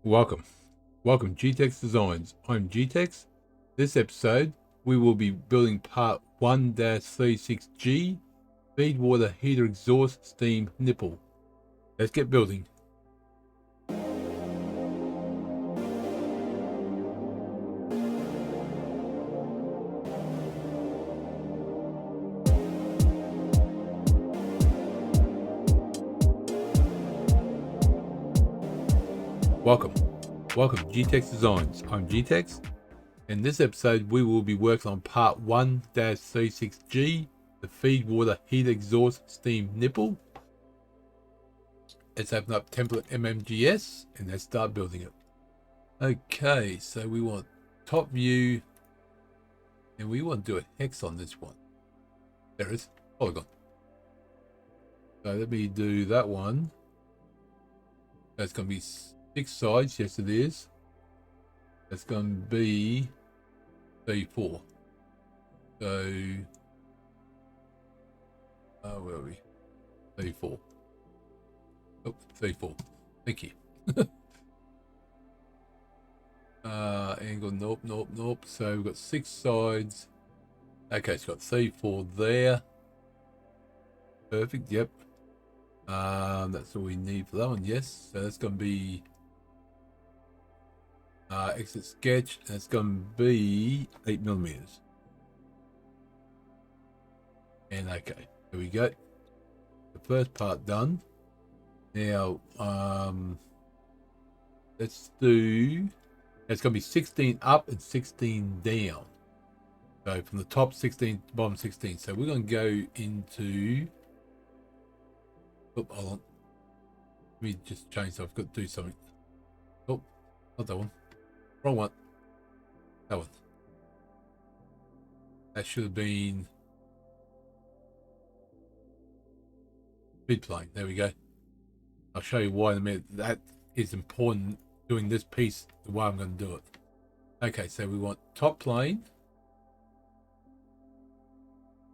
Welcome. Welcome G-Tex Designs. I'm G-Tex. This episode, we will be building part 1-36G Feedwater Heater Exhaust Steam Nipple. Let's get building. Welcome G-Tex Designs. I'm G-Tex. In this episode, we will be working on part 1-36G, the Feedwater Heater Exhaust Steam Nipple. Let's open up template MMGS and let's start building it. Okay, so we want top view and we want to do a hex on this one. There it is, polygon. So let me do that one. That's going to be 6 sides, yes it is. That's going to be 34. So, where are we? 34. Oh, 34. Thank you. Angle, nope. So we've got 6 sides. Okay, it's got 34 there. Perfect, yep. That's all we need for that one, yes. So that's going to be exit sketch. That's going to be 8mm. And okay, there we go. The first part done. Now, let's do. It's going to be 16 up and 16 down. So from the top 16 to bottom 16. So we're going to go into. Oh, hold on. Let me just change. So I've got to do something. Oh, not that one. Wrong one. That one. That should have been mid plane. There we go. I'll show you why in a minute. That is important, doing this piece the way I'm going to do it. Okay, so we want top plane,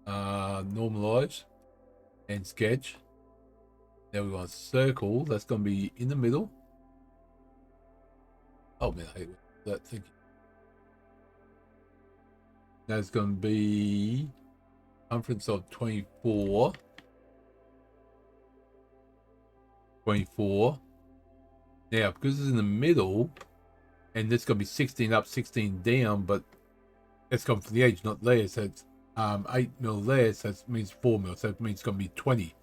normalize, and sketch. Now we want circle. That's going to be in the middle. Oh man, I hate that. Thank you. That's going to be circumference of 24. 24. Now, because it's in the middle, and this is going to be 16 up, 16 down, but it's come from the edge, not there. So it's 8mm there, so it means 4mm. So it means it's going to be 20.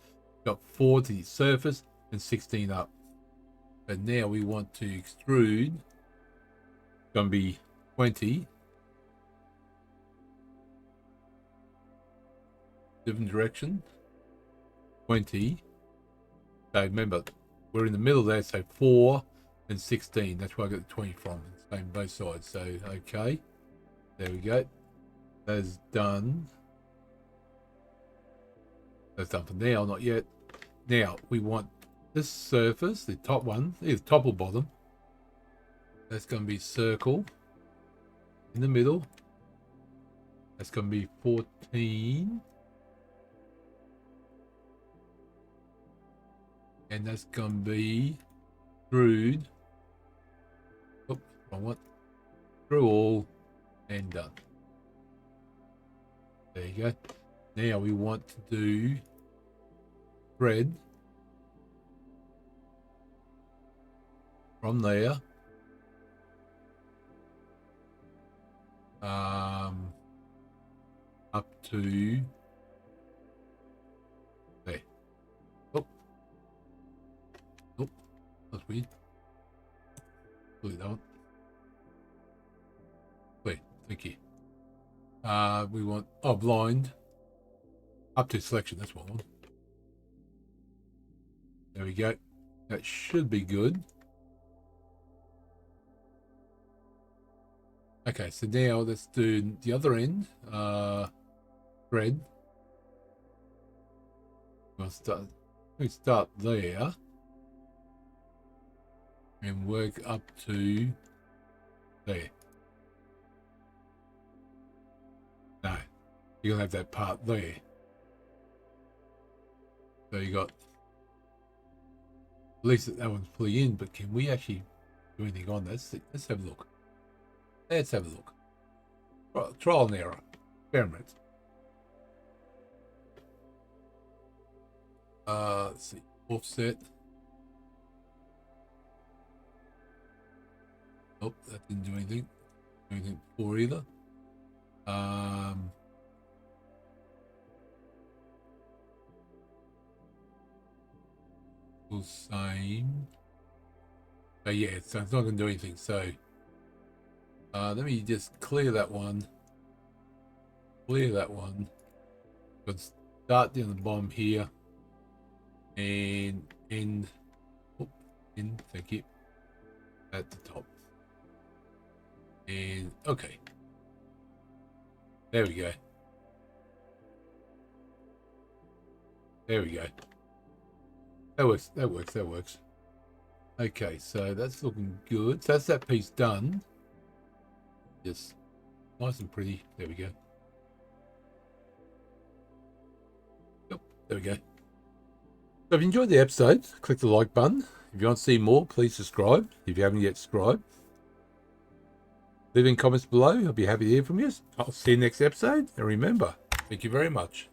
Got 4 to the surface and 16 up. But now we want to extrude. It's going to be 20. Different direction. 20. So remember, we're in the middle there, so 4 and 16. That's where I got the 20 from. Same both sides. So, okay. There we go. That's done. That's done for now, not yet. Now, we want this surface, the top one, either top or bottom. That's going to be circle in the middle. That's going to be 14. And that's going to be extrude. Oops, wrong one. Through all and done. There you go. Now we want to do thread from there. Up to there. Oh. Nope. That's weird. Look at that one. Wait, thank you. We want blind up to selection. That's what I want. There we go. That should be good. Okay, so now let's do the other end. Thread. We'll start there and work up to there. No, you'll have that part there. So you got, at least that one's fully in, but can we actually do anything on this. Let's have a look. Let's have a look. Trial and error. Experiment. Let's see. Offset. Nope, that didn't do anything. Anything before either. Same. So yeah, so it's not going to do anything. So let me just clear that one. Clear that one. Let's start down the bottom here and end. End. Thank you. At the top. And okay. There we go. There we go. That works. That works. That works. Okay, so that's looking good. So that's that piece done. Just nice and pretty. There we go. Yep, there we go. So if you enjoyed the episode, click the like button. If you want to see more, please subscribe if you haven't yet subscribed. Leave in comments below. I'll be happy to hear from you. I'll see you next episode. And remember, thank you very much.